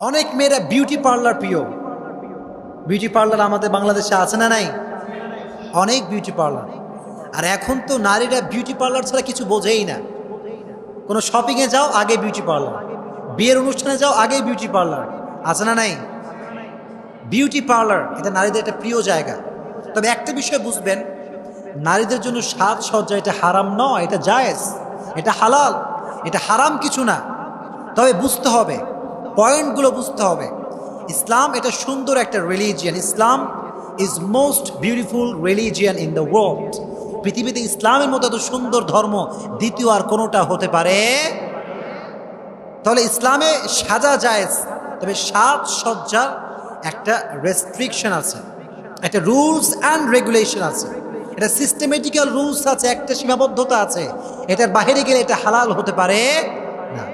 অনেক মেয়েরা beauty parlour প্রিয়। বিউটি পার্লার আমাদের বাংলাদেশে আছে না নাই? অনেক বিউটি পার্লার। আর এখন তো নারীরা বিউটি পার্লার ছাড়া কিছু বোঝেই না। কোনো শপিংয়ে যাও আগে বিউটি পার্লার, বিয়ের অনুষ্ঠানে যাও আগে বিউটি পার্লার, আছে না নাই? বিউটি পার্লার এটা নারীদের একটা প্রিয় জায়গা। তবে একটা বিষয় বুঝবেন, নারীদের জন্য সাজসজ্জা এটা হারাম নয়, এটা জায়েজ, এটা হালাল, এটা হারাম কিছু না। তবে বুঝতে হবে, পয়েন্টগুলো বুঝতে হবে। ইসলাম এটা সুন্দর একটা religion. Islam is most beautiful religion in the world. পৃথিবীতে ইসলামের মতো এত সুন্দর ধর্ম দ্বিতীয় আর কোনোটা হতে পারে? তাহলে ইসলামে সাজা জায়েজ, তবে সাজসজ্জার একটা রেস্ট্রিকশন আছে, একটা রুলস অ্যান্ড রেগুলেশন আছে, এটা সিস্টেমেটিক্যাল রুলস আছে, একটা সীমাবদ্ধতা আছে। এটার বাইরে গেলে এটা হালাল হতে পারে না।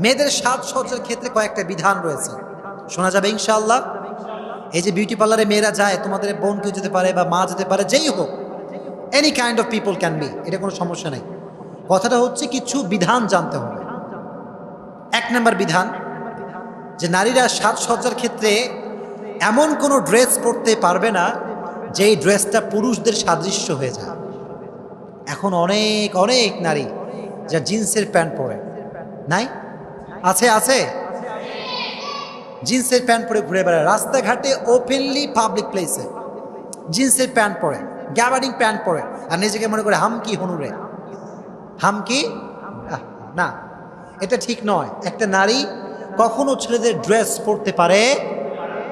মেয়েদের সাজসজ্জার ক্ষেত্রে কয়েকটা বিধান রয়েছে, শোনা যাবে ইনশাআল্লাহ। এই যে বিউটি পার্লারে মেয়েরা যায়, তোমাদের বোন কেউ যেতে পারে বা মা যেতে পারে, যেই হোক, any kind of people can be, এটা কোনো সমস্যা নেই। কথাটা হচ্ছে কিছু বিধান জানতে হবে। এক নম্বর বিধান, যে নারীরা সাজসজ্জার ক্ষেত্রে এমন কোনো ড্রেস পরতে পারবে না যেই ড্রেসটা পুরুষদের সাদৃশ্য হয়ে যায়। এখন অনেক অনেক নারী যা জিন্সের প্যান্ট পরে, নাই? আছে আছে, জিন্সের প্যান্ট পরে ঘুরে বেড়ায় রাস্তাঘাটে, ওপেনলি পাবলিক প্লেসে জিন্সের প্যান্ট পরে, গ্যাবার্ডিং প্যান্ট পরে, আর নিজেকে মনে করে হামকি হনুরে, হামকি। না, এটা ঠিক নয়। একটা নারী কখনো ছেলেদের ড্রেস পরতে পারে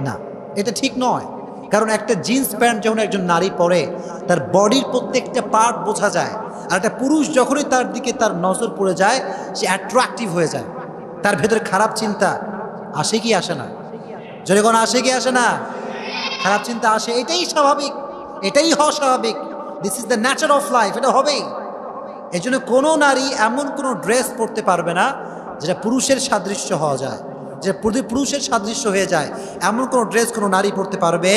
না, এটা ঠিক নয়। কারণ একটা জিন্স প্যান্ট যখন একজন নারী পরে, তার বডির প্রত্যেকটা পার্ট বোঝা যায়। আর একটা পুরুষ যখনই তার দিকে তার নজর পড়ে যায়, সে অ্যাট্রাকটিভ হয়ে যায়। তার ভেতরে খারাপ চিন্তা আসে কি আসে না? যদি কোনো আসে কি আসে না? খারাপ চিন্তা আসে, এটাই স্বাভাবিক, এটাই হওয়া স্বাভাবিক। This is the Nature of life, এটা হবেই। এই জন্য কোনো নারী এমন কোনো ড্রেস পরতে পারবে না যেটা পুরুষের সাদৃশ্য হওয়া যায়, যে পুরুষের সাদৃশ্য হয়ে যায়, এমন কোনো ড্রেস কোনো নারী পরতে পারবে।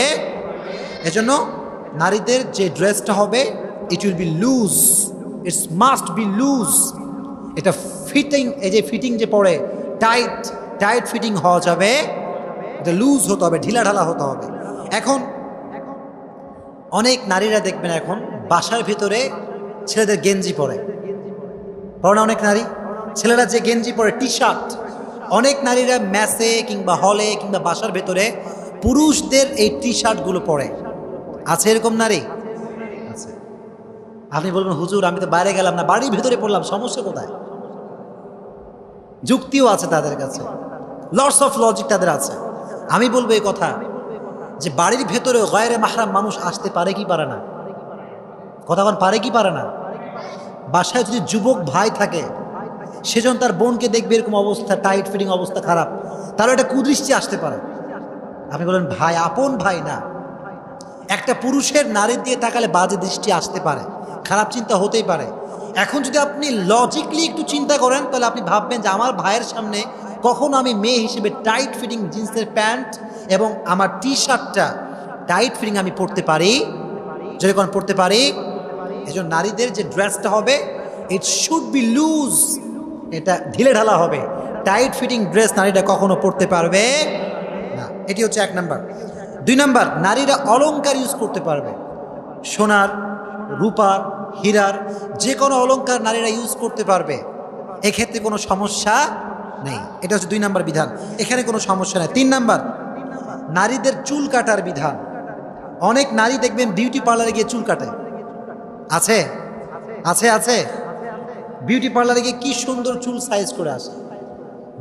এজন্য নারীদের যে ড্রেসটা হবে, it will be loose, it's must be loose. এটা ফিটিং, এই যে ফিটিং যে পরে, টাইট টাইট ফিটিং হওয়া যাবে, এটা লুজ হতে হবে, ঢিলা ঢালা হতে হবে। এখন অনেক নারীরা দেখবেন এখন বাসার ভিতরে ছেলেদের গেঞ্জি পরে না? অনেক নারী, ছেলেরা যে গেঞ্জি পরে, টি শার্ট, অনেক নারীরা ম্যাসে কিংবা হলে কিংবা বাসার ভেতরে পুরুষদের এই টি শার্টগুলো পরে। আছে এরকম নারী? আছে। আপনি বলবেন হুজুর আমি তো বাইরে গেলাম না, বাড়ির ভেতরে পড়লাম, সমস্যা কোথায়? যুক্তিও আছে তাদের কাছে, লটস অফ লজিক তাদের আছে। আমি বলবো এই কথা, যে বাড়ির ভেতরে গায়রে মাহরাম মানুষ আসতে পারে কি পারে না? কথা বল, পারে কি পারে না? বাসায় যদি যুবক ভাই থাকে, সেজন তার বোনকে দেখবে এরকম অবস্থা, টাইট ফিটিং অবস্থা, খারাপ, তাহলে একটা কুদৃষ্টি আসতে পারে। আপনি বলেন ভাই, আপন ভাই না, একটা পুরুষের নারীর দিয়ে তাকালে বাজে দৃষ্টি আসতে পারে, খারাপ চিন্তা হতেই পারে। এখন যদি আপনি লজিকলি একটু চিন্তা করেন, তাহলে আপনি ভাববেন যে আমার ভাইয়ের সামনে কখনো আমি মেয়ে হিসেবে টাইট ফিটিং জিন্সের প্যান্ট এবং আমার টি শার্টটা টাইট ফিটিং আমি পরতে পারি? যদি কোন পরতে পারি। এই জন্য নারীদের যে ড্রেসটা হবে, ইট শুড বি লুজ, এটা ঢিলে ঢালা হবে। টাইট ফিটিং ড্রেস নারীরা কখনো পরতে পারবে না। এটি হচ্ছে এক নাম্বার। দুই নাম্বার, নারীরা অলংকার ইউজ করতে পারবে, সোনার, রূপার, হীরার যে কোনো অলংকার নারীরা ইউজ করতে পারবে, এক্ষেত্রে কোনো সমস্যা নেই। এটা হচ্ছে দুই নাম্বার বিধান, এখানে কোনো সমস্যা নেই। তিন নাম্বার, নারীদের চুল কাটার বিধান। অনেক নারী দেখবেন বিউটি পার্লারে গিয়ে চুল কাটে, আছে আছে আছে। বিউটি পার্লারে গিয়ে কি সুন্দর চুল সাইজ করে আসে,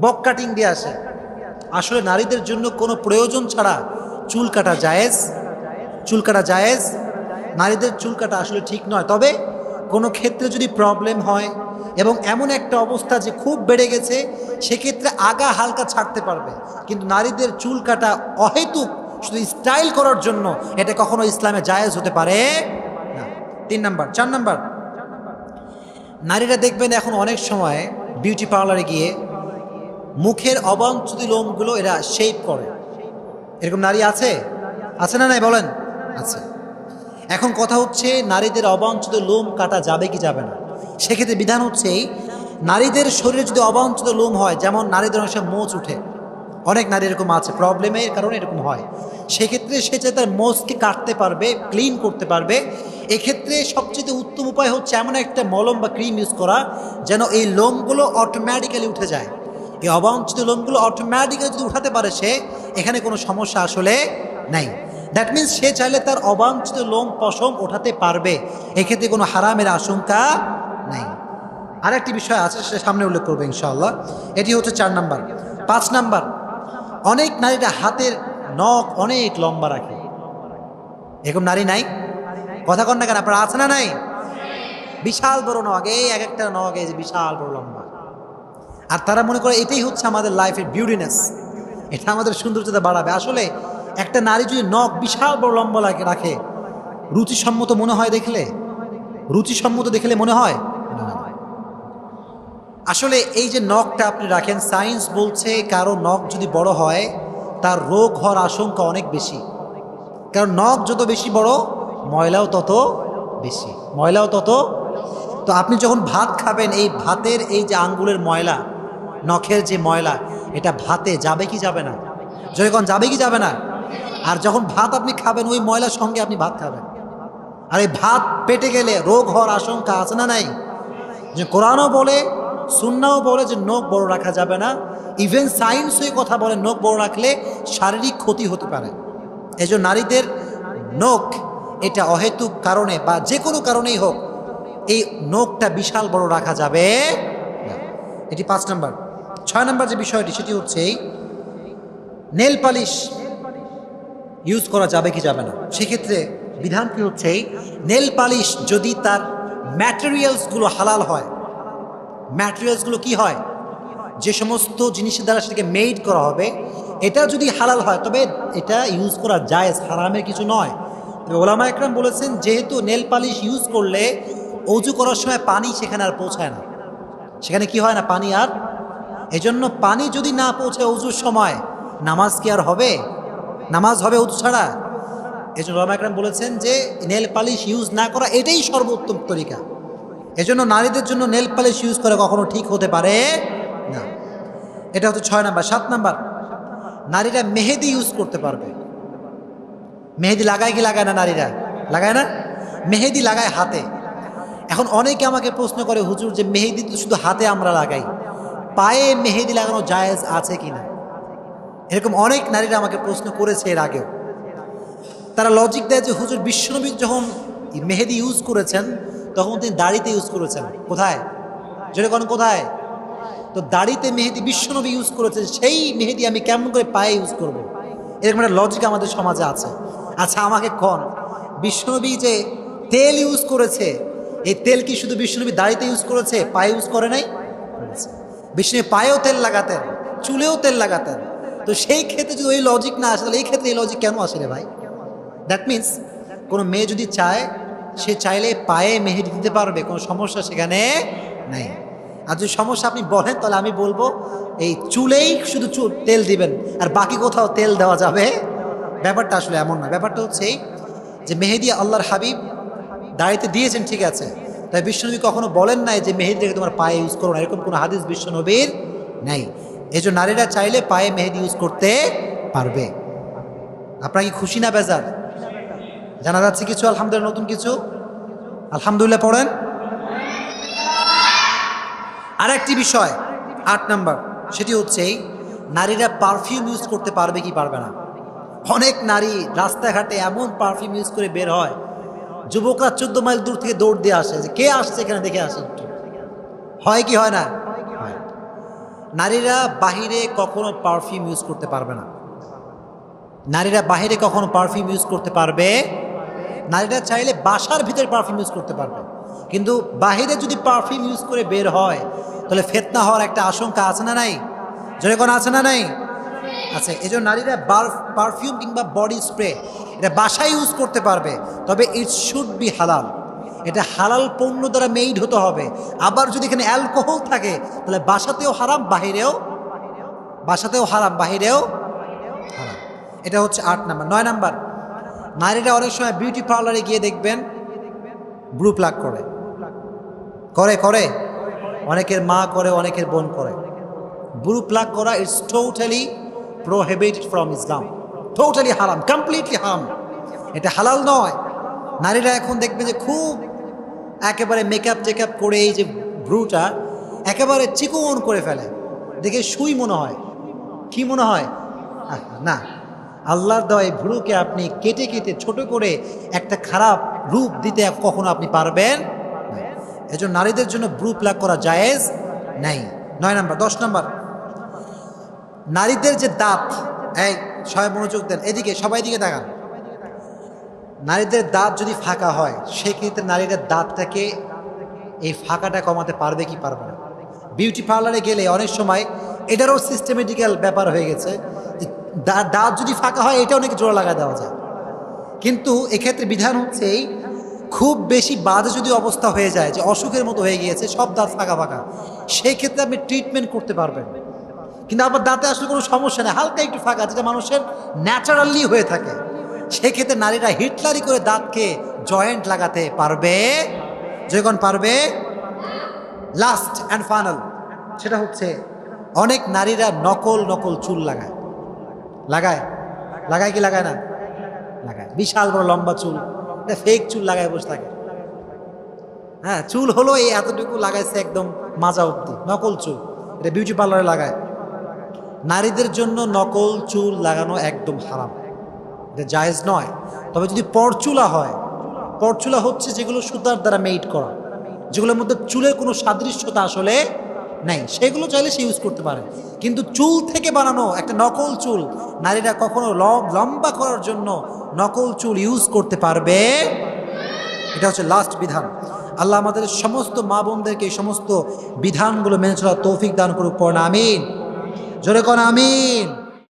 বক কাটিং দিয়ে আসে। আসলে নারীদের জন্য কোনো প্রয়োজন ছাড়া চুল কাটা জায়েজ, চুল কাটা জায়েজ। নারীদের চুল কাটা আসলে ঠিক নয়, তবে কোনো ক্ষেত্রে যদি প্রবলেম হয় এবং এমন একটা অবস্থা যে খুব বেড়ে গেছে, সেক্ষেত্রে আগা হালকা ছাড়তে পারবে। কিন্তু নারীদের চুল কাটা অহেতুক শুধু স্টাইল করার জন্য, এটা কখনো ইসলামে জায়েজ হতে পারে না। তিন নাম্বার। চার নাম্বার, নারীরা দেখবেন এখন অনেক সময় বিউটি পার্লারে গিয়ে মুখের অবাঞ্ছিত লোমগুলো এরা শেপ করে। এরকম নারী আছে? আছে না নাই বলেন? আছে। এখন কথা হচ্ছে, নারীদের অবাঞ্ছিত লোম কাটা যাবে কি যাবে না? সেক্ষেত্রে বিধান হচ্ছে, নারীদের শরীরে যদি অবাঞ্ছিত লোম হয়, যেমন নারীদের অনেক সময় মোচ উঠে, অনেক নারী এরকম আছে, প্রবলেমের কারণে এরকম হয়। সেক্ষেত্রে সে যে তার মোজকে কাটতে পারবে, ক্লিন করতে পারবে, এক্ষেত্রে সবচেয়ে উত্তম উপায় হচ্ছে এমন একটা মলম বা ক্রিম ইউজ করা যেন এই লোমগুলো অটোমেটিক্যালি উঠে যায়। এই অবাঞ্ছিত লোমগুলো অটোমেটিক্যালি যদি উঠাতে পারে সে, এখানে কোনো সমস্যা আসলে নাই। দ্যাট মিন্স সে চাইলে তার অবাঞ্ছিত লোম পশম ওঠাতে পারবে, এক্ষেত্রে কোনো হারামের আশঙ্কা নাই। আরেকটি বিষয় আছে, সে সামনে উল্লেখ করবে ইনশাআল্লাহ। এটি হচ্ছে 4 নাম্বার। 5 নাম্বার, অনেক নারীরা হাতের নখ অনেক লম্বা রাখে। এরকম নারী নাই? কথা কন না কেন, আপনারা আছে না নাই? বিশাল বড় নখ, এই এক একটা নখ এই যে বিশাল বড় লম্বা। আর তারা মনে করে এটাই হচ্ছে আমাদের লাইফের বিউটিনেস, এটা আমাদের সৌন্দর্যতা বাড়াবে। আসলে একটা নারী যদি নখ বিশাল বড় লম্বা রাখে, রুচিসম্মত মনে হয় দেখলে? রুচিসম্মত দেখলে মনে হয়? আসলে এই যে নখটা আপনি রাখেন, সায়েন্স বলছে কারো নখ যদি বড় হয় তার রোগ হওয়ার আশঙ্কা অনেক বেশি। কারণ নখ যত বেশি বড়, ময়লাও তত বেশি, ময়লাও তত। তো আপনি যখন ভাত খাবেন, এই ভাতের এই যে আঙ্গুলের ময়লা, নখের যে ময়লা, এটা ভাতে যাবে কি যাবে না? যখন যাবে কি যাবে না? আর যখন ভাত আপনি খাবেন, ওই ময়লার সঙ্গে আপনি ভাত খাবেন, আর এই ভাত পেটে গেলে রোগ হওয়ার আশঙ্কা আছে না নাই? যে কোরআনও বলে, সুন্নাও বলে যে নখ বড় রাখা যাবে না। ইভেন সায়েন্স ওই কথা বলে নখ বড় রাখলে শারীরিক ক্ষতি হতে পারে। এই জন্য নারীদের নখ এটা অহেতুক কারণে বা যে কোনো কারণেই হোক, এই নখটা বিশাল বড় রাখা যাবে না। এটি 5 নাম্বার। 6 নাম্বার যে বিষয়টি, সেটি হচ্ছে নেল পালিশ ইউজ করা যাবে কি যাবে না। সেক্ষেত্রে বিধান কি হচ্ছে, নেল পালিশ যদি তার ম্যাটেরিয়ালসগুলো হালাল হয়, ম্যাটেরিয়ালসগুলো কি হয়, যে সমস্ত জিনিসের দ্বারা সেটাকে মেড করা হবে, এটা যদি হালাল হয় তবে এটা ইউজ করা জায়েজ, হারামের কিছু নয়। তবে ওলামা একরাম বলেছেন যেহেতু নেল পালিশ ইউজ করলে অজু করার সময় পানি সেখানে আর পৌঁছায় না, সেখানে কি হয় না, পানি আর, এজন্য পানি যদি না পৌঁছায় অজুর সময়, নামাজ কি আর হবে? নামাজ হবে অজু ছাড়া? এই জন্য ওলামা একরাম বলেছেন যে নেল পালিশ ইউজ না করা এটাই সর্বোত্তম তরিকা। এজন্য নারীদের জন্য নেল পালিশ ইউজ করা কখনো ঠিক হতে পারে না। এটা হচ্ছে 6 নাম্বার। 7 নাম্বার, নারীরা মেহেদি ইউজ করতে পারবে। মেহেদি লাগায় কি লাগায় না? নারীরা লাগায় না? মেহেদি লাগায় হাতে। এখন অনেকে আমাকে প্রশ্ন করে, হুজুর যে মেহেদি তো শুধু হাতে আমরা লাগাই, পায়ে মেহেদি লাগানো জায়েজ আছে কিনা? এরকম অনেক নারীরা আমাকে প্রশ্ন করেছে এর আগেও। তারা লজিক দেয় যে হুজুর বিশ্বনবী যখন মেহেদি ইউজ করেছেন তখন তিনি দাড়িতে ইউজ করেছেন। কোথায়? যেরকম কোথায়? তো দাড়িতে মেহেদি বিশ্বনবী ইউজ করেছেন, সেই মেহেদি আমি কেমন করে পায়ে ইউজ করব? এরকম একটা লজিক আমাদের সমাজে আছে। আচ্ছা আমাকে কোন বিশ্বনবী যে তেল ইউজ করেছে, এই তেল কি শুধু বিশ্বনবী দাড়িতে ইউজ করেছে, পায়ে ইউজ করে নাই? বিশ্বনবী পায়েও তেল লাগাতেন, চুলেও তেল লাগাতেন। তো সেই ক্ষেত্রে যদি ওই লজিক না আসে, তাহলে এই ক্ষেত্রে এই লজিক কেন আসে রে ভাই? দ্যাট মিন্স কোনো মেয়ে যদি চায়, সে চাইলে পায়ে মেহেদি দিতে পারবে, কোনো সমস্যা সেখানে নাই। আর যদি সমস্যা আপনি বলেন, তাহলে আমি বলবো এই চুলেই শুধু তেল দিবেন আর বাকি কোথাও তেল দেওয়া যাবে। ব্যাপারটা আসলে এমন না। ব্যাপারটা হচ্ছে যে মেহেদি আল্লাহর হাবিব দাড়িতে দিয়েছেন, ঠিক আছে, তাই বিশ্বনবী কখনো বলেন নাই যে মেহেদিটাকে তোমার পায়ে ইউজ করো না, এরকম কোনো হাদিস বিশ্বনবীর নাই। এই জন্য নারীরা চাইলে পায়ে মেহেদি ইউজ করতে পারবে। আপনারা কি খুশি না বেজার? জানা যাচ্ছে কিছু? আলহামদুলিল্লাহ, নতুন কিছু আলহামদুলিল্লাহ পড়েন। আরেকটি বিষয় 8 নাম্বার, সেটি হচ্ছে নারীরা পারফিউম ইউজ করতে পারবে কি পারবে না। অনেক নারী রাস্তাঘাটে এমন পারফিউম ইউজ করে বের হয়, যুবকরা 14 মাইল দূর থেকে দৌড় দিয়ে আসে যে কে আসছে এখানে, দেখে আসে একটু। হয় কি হয় না? নারীরা বাহিরে কখনো পারফিউম ইউজ করতে পারবে না। নারীরা বাহিরে কখনো পারফিউম ইউজ করতে পারবে। নারীরা চাইলে বাসার ভিতরে পারফিউম ইউজ করতে পারবে, কিন্তু বাহিরে যদি পারফিউম ইউজ করে বের হয় তাহলে ফিতনা হওয়ার একটা আশঙ্কা আছে না নাই? জোরে কোন আছে না নাই? আচ্ছা, এই জন্য নারীরা পারফিউম কিংবা বডি স্প্রে এটা বাসায় ইউজ করতে পারবে, তবে ইট শুড বি হালাল। এটা হালাল পণ্য দ্বারা মেড হতে হবে। আবার যদি এখানে অ্যালকোহল থাকে তাহলে বাসাতেও হারাম, বাহিরেও, বাসাতেও হারাম, বাহিরেও হারাম। এটা হচ্ছে 8 নাম্বার। 9 নাম্বার, নারীরা অনেক সময় বিউটি পার্লারে গিয়ে দেখবেন ব্রু প্লাগ করে করে করে অনেকের মা করে, অনেকের বোন করে। ব্রু প্লাগ করা it's totally prohibited from Islam. Totally haram, completely haram. এটা হালাল নয়। নারীরা এখন দেখবে যে খুব একেবারে মেকআপ টেকআপ করে এই যে ভ্রুটা একেবারে চিকন করে ফেলে, দেখে সুই মনে হয়। কি মনে হয়? না, আল্লাহর দেওয়া এই ভ্রুকে আপনি কেটে কেটে ছোট করে একটা খারাপ রূপ দিতে কখনো আপনি পারবেন না। এজন্য নারীদের জন্য ভ্রু প্লাগ করা জায়েজ নাই। 9 নম্বর। 10 নম্বর, নারীদের যে দাঁত, এই সবাই মনোযোগ দেন, এদিকে সবাই দিকে তাকান। নারীদের দাঁত যদি ফাঁকা হয় সেক্ষেত্রে নারীদের দাঁতটাকে এই ফাঁকাটা কমাতে পারবে কি পারবে না? বিউটি পার্লারে গেলে অনেক সময় এটারও সিস্টেমেটিক্যাল ব্যাপার হয়ে গেছে, দাঁত যদি ফাঁকা হয় এটাও নাকি জোড়া লাগা দেওয়া যায়। কিন্তু এক্ষেত্রে বিধান হচ্ছে এই, খুব বেশি বাজে যদি অবস্থা হয়ে যায় যে অসুখের মতো হয়ে গিয়েছে, সব দাঁত ফাঁকা ফাঁকা, সেই ক্ষেত্রে আপনি ট্রিটমেন্ট করতে পারবেন। কিন্তু আপনার দাঁতে আসলে কোনো সমস্যা নেই, হালকা একটু ফাঁকা, যেটা মানুষের ন্যাচারালি হয়ে থাকে, সেক্ষেত্রে নারীরা হিটলারি করে দাঁতকে জয়েন্ট লাগাতে পারবে। যখন পারবে। লাস্ট অ্যান্ড ফাইনাল, সেটা হচ্ছে অনেক নারীরা নকল চুল লাগায়। লাগায় কি লাগায় না? লাগায়। বিশাল বড় লম্বা চুল, এটা ফেক চুল লাগায় বসে থাকে। হ্যাঁ, চুল হলো এই এতটুকু লাগাইছে একদম মাজা অব্দি, নকল চুল, এটা বিউটি পার্লারে লাগায়। নারীদের জন্য নকল চুল লাগানো একদম হারাম, এটা জায়েজ নয়। তবে যদি পরচুলা হয়, পরচুলা হচ্ছে যেগুলো সুতার দ্বারা মেড করা, যেগুলোর মধ্যে চুলের কোনো সাদৃশ্যতা আসলে নেই, সেগুলো চাইলে সে ইউজ করতে পারে। কিন্তু চুল থেকে বানানো একটা নকল চুল নারীরা কখনো লম্বা করার জন্য নকল চুল ইউজ করতে পারবে। এটা হচ্ছে লাস্ট বিধান। আল্লাহ আমাদের সমস্ত মা বোনদেরকে এই সমস্ত বিধানগুলো মেনে চলার তৌফিক দান করুক। পড়না আমিন, জোরে কোন আমিন।